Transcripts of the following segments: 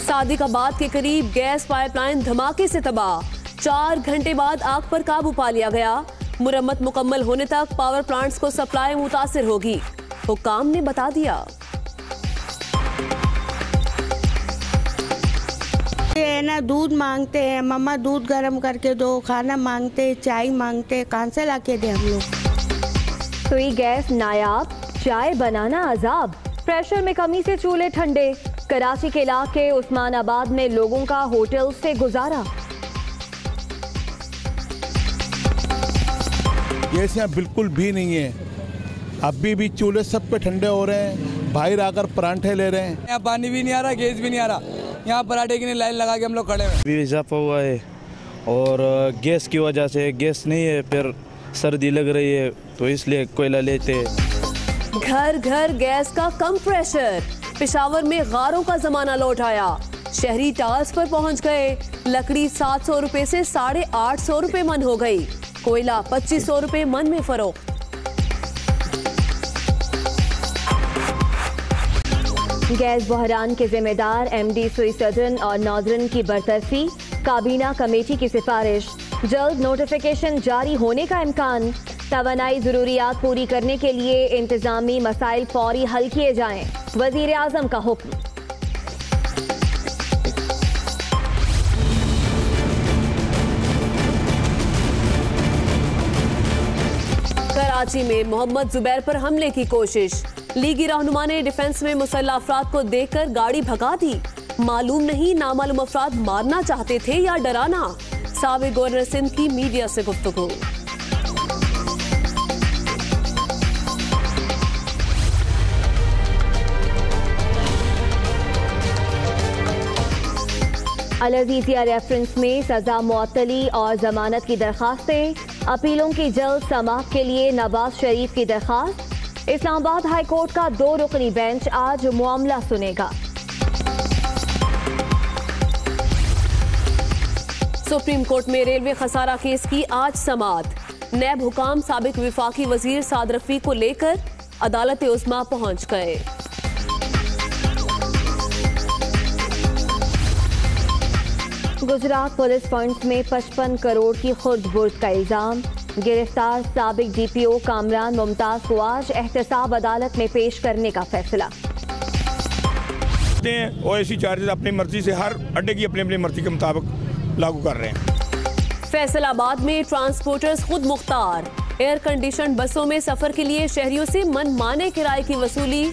सादिकाबाद के करीब gas pipeline धमाके से तबाह, 4 घंटे बाद आग पर काबू पा लिया गया। मुरम्मत मुकम्मल होने तक पावर प्लांट्स को सप्लाई मुतासिर होगी, हुक्काम ने बता दिया। ये ना दूध मांगते हैं, मम्मा दूध गर्म करके दो, खाना मांगते, चाय मांगते, कहाँ से लाके दे हम लोग। सुई गैस नायाब, चाय बनाना अजाब, प्रेशर में कमी से चूल्हे ठंडे। कराची के इलाके उस्मानाबाद में लोगों का होटल से गुजारा। गैस यहाँ बिल्कुल भी नहीं है, अभी भी चूल्हे सब पे ठंडे हो रहे हैं, बाहर आकर परांठे ले रहे हैं। यहाँ पानी भी नहीं आ रहा, गैस भी नहीं आ रहा, यहाँ पराठे की लाइन लगा के हम लोग खड़े हैं। भी इजाफा हुआ है और गैस की वजह से गैस नहीं है, फिर सर्दी लग रही है तो इसलिए कोयला लेते हैं। घर घर गैस का कम प्रेशर, पेशावर में गारों का जमाना लौट आया। शहरी टाल्स पर पहुंच गए, लकड़ी 700 रुपए से 850 रुपए मन हो गई, कोयला 2500 रुपए मन में फरोख्त। गैस बहरान के जिम्मेदार एमडी सुई सदन और नॉर्दर्न की बरतरफी, काबीना कमेटी की सिफारिश, जल्द नोटिफिकेशन जारी होने का इम्कान। तवानाई जरूरियात पूरी करने के लिए इंतजामी मसाइल फौरी हल किए जाएं, वजीर आजम का हुक्म। कराची में मोहम्मद जुबैर पर हमले की कोशिश, लीगी रहनुमा ने डिफेंस में मुसल्लह अफराद को देखकर गाड़ी भगा दी। मालूम नहीं नामालूम अफराद मारना चाहते थे या डराना। साबिक गवर्नर सिंध की मीडिया से गुफ्तगू। अल-अज़ीज़िया रेफरेंस में सजा मुअत्तली और जमानत की दरखास्तें, अपीलों की जल्द समाअत के लिए नवाज शरीफ की दरखास्त। इस्लामाबाद हाई कोर्ट का 2 रुकनी बेंच आज मामला सुनेगा। सुप्रीम कोर्ट में रेलवे खसारा केस की आज समाअत। नैब हुकाम साबिक विफाकी वजीर साद रफीक को लेकर अदालत उस्मा पहुंच गए। गुजरात पुलिस फंड्स में 55 करोड़ की खुर्द बुर्द का इल्जाम, गिरफ्तार साबिक डीपीओ कामरान मुमताज को आज एहतसाब अदालत में पेश करने का फैसला। ओएसी चार्जेस अपनी मर्जी से हर अड्डे की अपनी अपनी मर्जी के मुताबिक लागू कर रहे हैं। फैसलाबाद में ट्रांसपोर्टर्स खुद मुख्तार, एयर कंडीशन बसों में सफर के लिए शहरियों से मनमाने किराए की वसूली।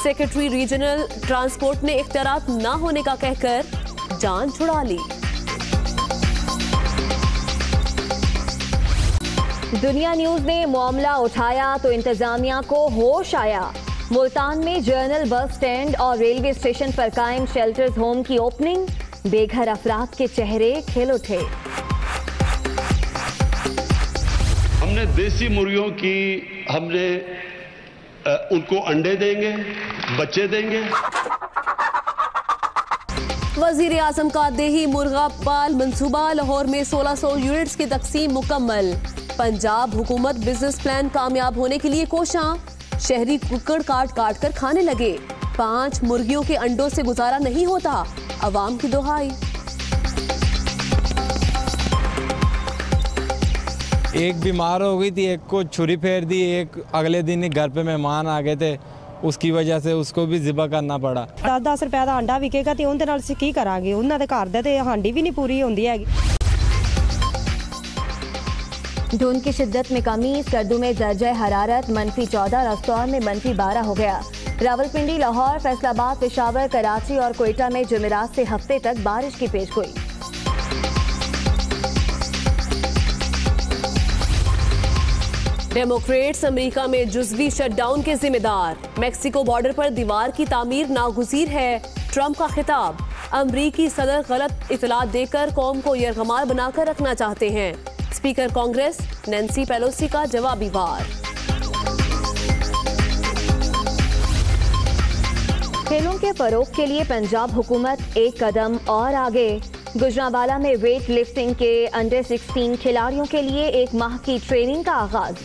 सेक्रेटरी रीजनल ट्रांसपोर्ट ने इख्तियारात न होने का कहकर जान छुड़ा ली। दुनिया न्यूज ने मामला उठाया तो इंतजामिया को होश आया। मुल्तान में जर्नल बस स्टैंड और रेलवे स्टेशन पर कायम शेल्टर्स होम की ओपनिंग, बेघर अफराद के चेहरे खिल उठे। हमने देसी मुर्गियों की उनको अंडे देंगे, बच्चे देंगे। वजीर आजम का देही मुर्गा पाल मंसूबा, लाहौर में 1600 यूनिट्स की तकसीम मुकम्मल। पंजाब हुकूमत बिजनेस प्लान कामयाब होने के लिए कोशां, शहरी कुक्कड़ काट काट कर खाने लगे। 5 मुर्गियों के अंडों से गुजारा नहीं होता, अवाम की दुहाई। एक बीमार हो गई थी, एक को छुरी फेर दी, एक अगले दिन ही घर पे मेहमान आ गए थे, उसकी वजह से उसको भी ज़िबा करना पड़ा। 10-10 रुपए का अंडा विकेगा तो उनके नाल ਅਸੀਂ ਕੀ ਕਰਾਂਗੇ? ਉਹਨਾਂ ਦੇ ਘਰ ਦੇ ਤੇ ਹਾਂਡੀ भी नहीं पूरी ਹੁੰਦੀ ਹੈਗੀ। धुंध की शिद्दत में कमी, सर्दू में दर्जा हरारत -14, रस्तौर में -12 हो गया। रावलपिंडी, लाहौर, फैसलाबाद, पेशावर, कराची और कोयटा में जुमेरात से हफ्ते तक बारिश की पेशगोई। डेमोक्रेट्स अमेरिका में जुज़वी शटडाउन के जिम्मेदार, मैक्सिको बॉर्डर पर दीवार की तामीर नागुज़ीर है, ट्रंप का खिताब। अमरीकी सदर गलत इतलात देकर कौम को यरगमाल बनाकर रखना चाहते हैं। स्पीकर कांग्रेस नैन्सी पेलोसी का जवाबी वार। खेलों के फरोग के लिए पंजाब हुकूमत एक कदम और आगे। गुजरांवाला में वेट लिफ्टिंग के अंडर 16 खिलाड़ियों के लिए 1 माह की ट्रेनिंग का आगाज।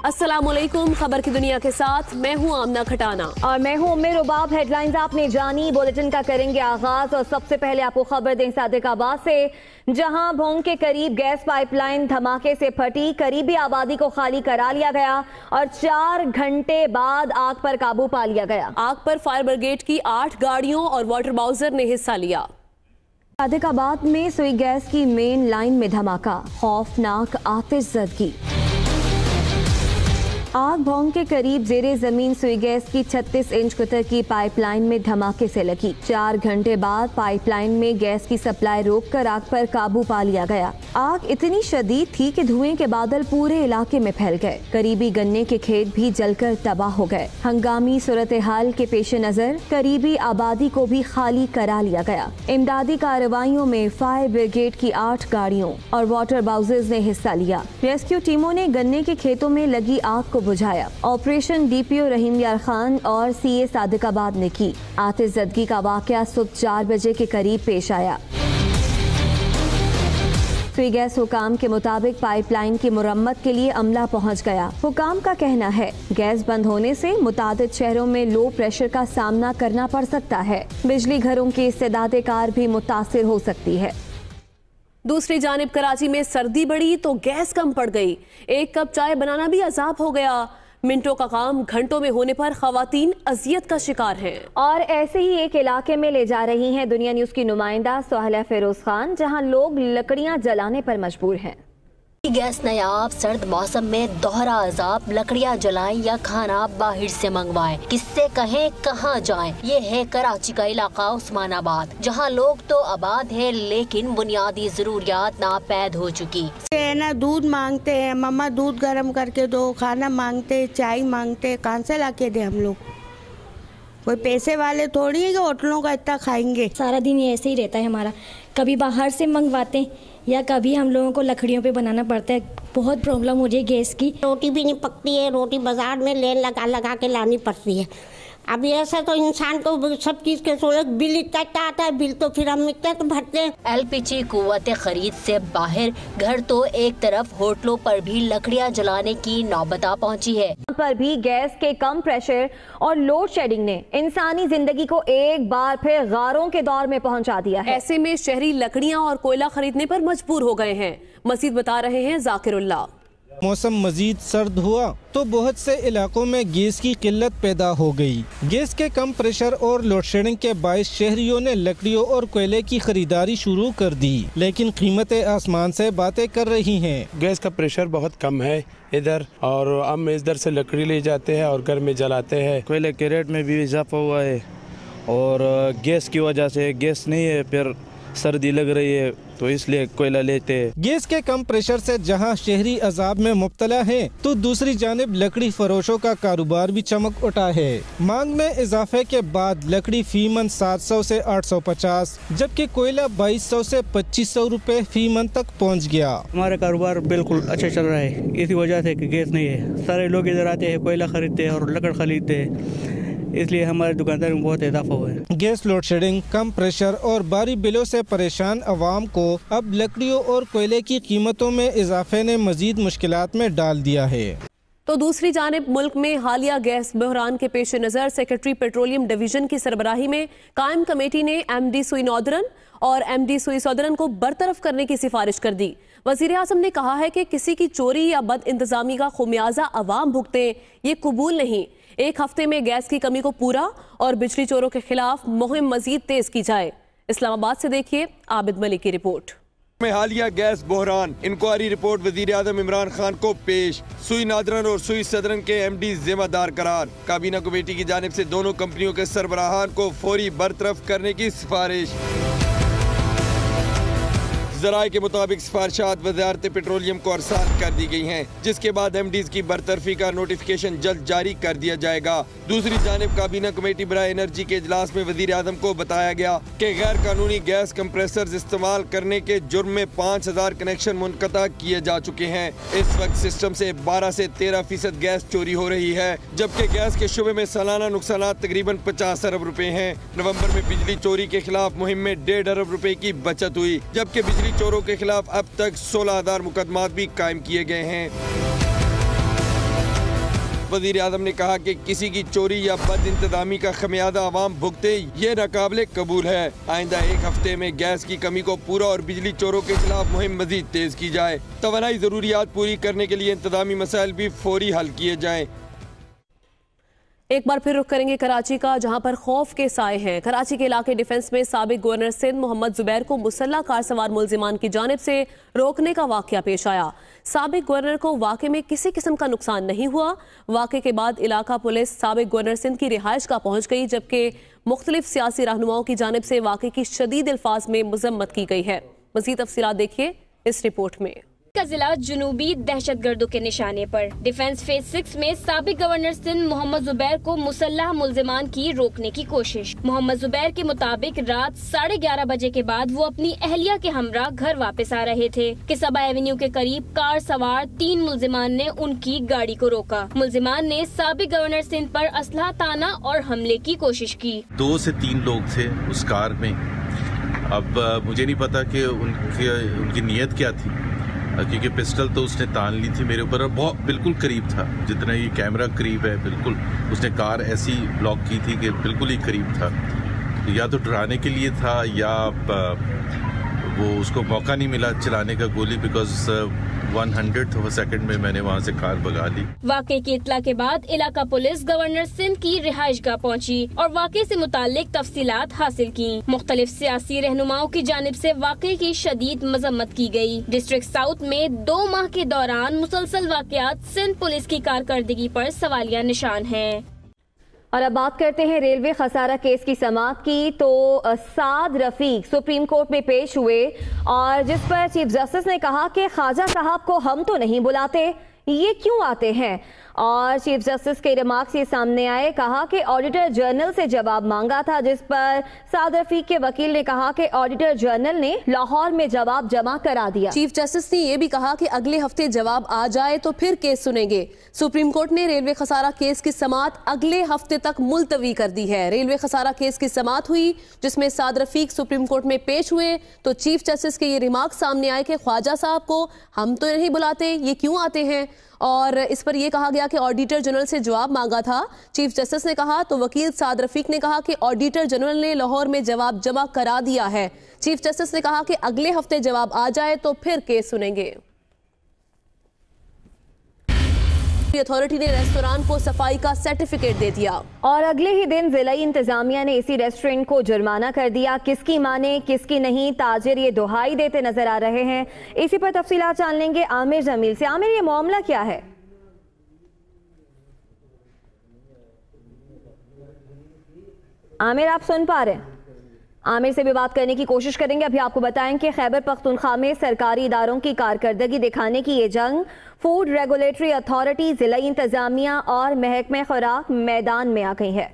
अस्सलामुअलैकुम, खबर की दुनिया के साथ मैं हूं आमना खटाना और मैं हूं उम्मे रुबाब। हेडलाइंस आपने जानी, बुलेटिन का करेंगे आगाज और सबसे पहले आपको खबर दें सादिकाबाद से, जहां भोंग के करीब गैस पाइपलाइन धमाके से फटी, करीबी आबादी को खाली करा लिया गया और 4 घंटे बाद आग पर काबू पा लिया गया। आग पर फायर ब्रिगेड की 8 गाड़ियों और वाटर बाउजर ने हिस्सा लिया। सादिकाबाद में सुई गैस की मेन लाइन में धमाका, खौफनाक आतिशज़दगी। आग भोंग के करीब जेरे जमीन सुई गैस की 36 इंच कुतर की पाइपलाइन में धमाके से लगी। 4 घंटे बाद पाइपलाइन में गैस की सप्लाई रोककर आग पर काबू पा लिया गया। आग इतनी शदीद थी कि धुएं के बादल पूरे इलाके में फैल गए। करीबी गन्ने के खेत भी जलकर तबाह हो गए। हंगामी सूरत हाल के पेश नजर करीबी आबादी को भी खाली करा लिया गया। इमदादी कार्रवाइयों में फायर ब्रिगेड की 8 गाड़ियों और वाटर बाउजर्स ने हिस्सा लिया। रेस्क्यू टीमों ने गन्ने के खेतों में लगी आग को बुझाया। ऑपरेशन डीपीओ रहीम यार खान और सीए सादिकाबाद ने की। आतिशज़दगी का वाकया सुबह 4 बजे के करीब पेश आया। सुई गैस हुकाम के मुताबिक पाइपलाइन की मुरम्मत के लिए अमला पहुंच गया। हुकाम का कहना है गैस बंद होने से मुतादिद शहरों में लो प्रेशर का सामना करना पड़ सकता है। बिजली घरों की इस्तेदादे कार भी मुतासिर हो सकती है। दूसरी जानिब कराची में सर्दी बढ़ी तो गैस कम पड़ गई। 1 कप चाय बनाना भी अजाब हो गया। मिनटों का काम घंटों में होने पर खवातीन अजियत का शिकार हैं। और ऐसे ही एक इलाके में ले जा रही हैं दुनिया न्यूज की नुमाइंदा सोहला फिरोज खान, जहां लोग लकड़ियां जलाने पर मजबूर हैं। गैस नायाब सर्द मौसम में दोहरा अजाब, लकड़ियां जलाएं या खाना बाहर से मंगवाएं, किससे कहें कहां जाएं। ये है कराची का इलाका उस्मानाबाद, जहां लोग तो आबाद है लेकिन बुनियादी जरूरियात नापैद हो चुकी। ना दूध मांगते हैं, मम्मा दूध गर्म करके दो, खाना मांगते, चाय मांगते, कहाँ से ला के दे हम लोग। कोई पैसे वाले थोड़ी है कि होटलों का इतना खाएंगे। सारा दिन ये ऐसे ही रहता है हमारा, कभी बाहर से मंगवाते या कभी हम लोगों को लकड़ियों पे बनाना पड़ता है। बहुत प्रॉब्लम हो रही है गैस की। रोटी भी नहीं पकती है, रोटी बाजार में लेन लगा लगा के लानी पड़ती है। अब ऐसा तो इंसान को सब चीज के सोलह बिल इतना आता है, बिल तो फिर हम इतना तो भरते हैं। एलपीजी कुव्वत खरीद से बाहर, घर तो एक तरफ, होटलों पर भी लकड़ियां जलाने की नौबत आ पहुंची है। पर भी गैस के कम प्रेशर और लोड शेडिंग ने इंसानी जिंदगी को एक बार फिर गारों के दौर में पहुंचा दिया है। ऐसे में शहरी लकड़ियां और कोयला खरीदने पर मजबूर हो गए हैं। मजीद बता रहे हैं जाकिरुल्लाह। मौसम मजीद सर्द हुआ तो बहुत से इलाकों में गैस की किल्लत पैदा हो गई। गैस के कम प्रेशर और लोड शेडिंग के बायस शहरियों ने लकड़ियों और कोयले की खरीदारी शुरू कर दी, लेकिन कीमतें आसमान से बातें कर रही हैं। गैस का प्रेशर बहुत कम है इधर, और हम इधर से लकड़ी ले जाते हैं और घर में जलाते हैं। कोयले के रेट में भी इजाफा हुआ है और गैस की वजह से गैस नहीं है, फिर सर्दी लग रही है तो इसलिए कोयला लेते हैं। गैस के कम प्रेशर से जहां शहरी अजाब में मुब्तला है तो दूसरी जानिब लकड़ी फरोशों का कारोबार भी चमक उठा है। मांग में इजाफे के बाद लकड़ी फी मन 700 से 850, जबकि कोयला 2200 से 2500 रुपए फी मन तक पहुंच गया। हमारा कारोबार बिल्कुल अच्छा चल रहा है, इसी वजह से कि गैस नहीं है। सारे लोग इधर आते हैं, कोयला खरीदते हैं और लकड़ खरीदते हैं, इसलिए हमारे दुकानदार में बहुत इजाफा हुआ है। गैस लोड शेडिंग, कम प्रेशर और भारी बिलों से परेशान अवाम को अब लकड़ियों और कोयले की कीमतों में इजाफे ने मजीद मुश्किलात में डाल दिया है। तो दूसरी जानिब मुल्क में हालिया गैस बहरान के पेश नजर सेक्रेटरी पेट्रोलियम डिवीजन की सरबराही में कायम कमेटी ने एमडी सुई नॉर्दर्न और एमडी सुई सदर्न को बरतरफ करने की सिफारिश कर दी। वजीर आजम ने कहा है कि किसी की चोरी या बद इंतजामी का खुमियाजा अवाम भुगते, ये कबूल नहीं। 1 हफ्ते में गैस की कमी को पूरा और बिजली चोरों के खिलाफ मुहिम मजीद तेज की जाए। इस्लामाबाद से देखिए आबिद मलिक की रिपोर्ट। में हालिया गैस बहरान, इंक्वायरी रिपोर्ट वजीर आजम इमरान खान को पेश। सुई नादरन और सुई सदरन के एमडी जिम्मेदार करार। काबीना कमेटी की जानिब से दोनों कंपनियों के सरबराहान को फौरी बरतरफ करने की सिफारिश। ज़राए के मुताबिक सिफारिशात वज़ारत पेट्रोलियम को अरसाल कर दी गई हैं, जिसके बाद एमडीज की बरतरफी का नोटिफिकेशन जल्द जारी कर दिया जाएगा। दूसरी जानिब काबीना कमेटी बराए एनर्जी के इजलास में वज़ीर आज़म को बताया गया कि गैर कानूनी गैस कंप्रेसर्स इस्तेमाल करने के जुर्म में 5000 कनेक्शन मुनक़ता किए जा चुके हैं। इस वक्त सिस्टम से 12 से 13% गैस चोरी हो रही है, जबकि गैस के शुबे में सालाना नुकसान तकरीबन 50 अरब रुपए हैं। नवंबर में बिजली चोरी के खिलाफ मुहिम में 1.5 अरब रुपए की बचत हुई, जबकि बिजली चोरों के खिलाफ अब तक 16,000 मुकदमात भी कायम किए गए हैं। वज़ीर आज़म ने कहा कि किसी की चोरी या बद इंतजामी का खमियाजा आवाम भुगते ये नाकाबिले कबूल है। आइंदा एक हफ्ते में गैस की कमी को पूरा और बिजली चोरों के खिलाफ मुहिम मजीद तेज की जाए। तवानाई ज़रूरियात पूरी करने के लिए इंतजामी मसाइल भी फौरी हल किए जाएं। एक बार फिर रुख करेंगे कराची का, जहां पर खौफ के साए हैं। कराची के इलाके डिफेंस में साबिक गवर्नर सिंध मोहम्मद जुबैर को मुसल्ला कार सवार मुलजिमान की जानिब से रोकने का वाकया पेश आया। साबिक गवर्नर को वाकये में किसी किस्म का नुकसान नहीं हुआ। वाकये के बाद इलाका पुलिस साबिक गवर्नर सिंध की रिहाइश गाह पहुंच गई, जबकि मुख्तलिफ सियासी रहनुमाओं की जानिब से वाकये की शदीद अल्फाज में मजम्मत की गई है। मज़ीद तफसीलात देखिए इस रिपोर्ट में। का जिला जुनूबी दहशतगर्दों के निशाने पर। डिफेंस फेज 6 में साबिक गवर्नर सिंध मोहम्मद जुबैर को मुसल्लह मुलजिमान की रोकने की कोशिश। मोहम्मद जुबैर के मुताबिक रात 11:30 बजे के बाद वो अपनी अहलिया के हमरा घर वापस आ रहे थे कि सबा एवेन्यू के करीब कार सवार 3 मुलजिमान ने उनकी गाड़ी को रोका। मुलजिमान ने साबिक गवर्नर सिंध पर असलहा ताना और हमले की कोशिश की। 2 से 3 लोग थे उस कार में। अब मुझे नहीं पता कि उनकी नीयत क्या थी, क्योंकि पिस्टल तो उसने तान ली थी मेरे ऊपर और बहुत बिल्कुल करीब था, जितना ये कैमरा करीब है बिल्कुल उसने कार ऐसी ब्लॉक की थी कि बिल्कुल ही करीब था। या तो डराने के लिए था या वो उसको मौका नहीं मिला चलाने का गोली, because 100th of a second में मैंने वहाँ से कार भगा ली। वाकये की इत्तला के बाद इलाका पुलिस गवर्नर सिंध की रिहाइशगाह पहुंची और वाकये से मुताल्लिक तफसीलात हासिल की। मुख्तलिफ सियासी रहनुमाओं की जानिब से वाकये की शदीद मजम्मत की गई। डिस्ट्रिक्ट साउथ में 2 माह के दौरान मुसलसल वाकयात सिंध पुलिस की कारकर्दगी पर सवालिया निशान हैं। और अब बात करते हैं रेलवे खसारा केस की समाअत की। तो साद रफीक सुप्रीम कोर्ट में पेश हुए और जिस पर चीफ जस्टिस ने कहा कि ख्वाजा साहब को हम तो नहीं बुलाते, ये क्यों आते हैं। और चीफ जस्टिस के रिमार्क्स ये सामने आए। कहा कि ऑडिटर जनरल से जवाब मांगा था, जिस पर साद रफीक के वकील ने कहा कि ऑडिटर जनरल ने लाहौर में जवाब जमा करा दिया। चीफ जस्टिस ने यह भी कहा कि अगले हफ्ते जवाब आ जाए तो फिर केस सुनेंगे। सुप्रीम कोर्ट ने रेलवे खसारा केस की समाअत अगले हफ्ते तक मुलतवी कर दी है। रेलवे खसारा केस की समाअत हुई जिसमें साद रफीक सुप्रीम कोर्ट में पेश हुए, तो चीफ जस्टिस के ये रिमार्क सामने आए कि ख्वाजा साहब को हम तो नहीं बुलाते, ये क्यों आते हैं। और इस पर यह कहा गया कि ऑडिटर जनरल से जवाब मांगा था। चीफ जस्टिस ने कहा तो वकील साद रफीक ने कहा कि ऑडिटर जनरल ने लाहौर में जवाब जमा करा दिया है। चीफ जस्टिस ने कहा कि अगले हफ्ते जवाब आ जाए तो फिर केस सुनेंगे। अथॉरिटी ने रेस्टोरेंट को सफाई का सर्टिफिकेट दे दिया और अगले ही दिन जिलाई इंतजामिया ने इसी रेस्टोरेंट को जुर्माना कर दिया। किसकी माने किसकी नहीं, ताजिर ये दुहाई देते नजर आ रहे हैं। इसी पर तफसीलात जान लेंगे आमिर जमील से। आमिर, ये मामला क्या है? आमिर, आप सुन पा रहे हैं? आमिर से भी बात करने की कोशिश करेंगे। अभी आपको बताएं कि खैबर पख्तूनख्वा में सरकारी इदारों की कारकर्दगी दिखाने की ये जंग फूड रेगुलेटरी अथॉरिटी, जिला इंतजामिया और महकमे खुराक मैदान में आ गई है।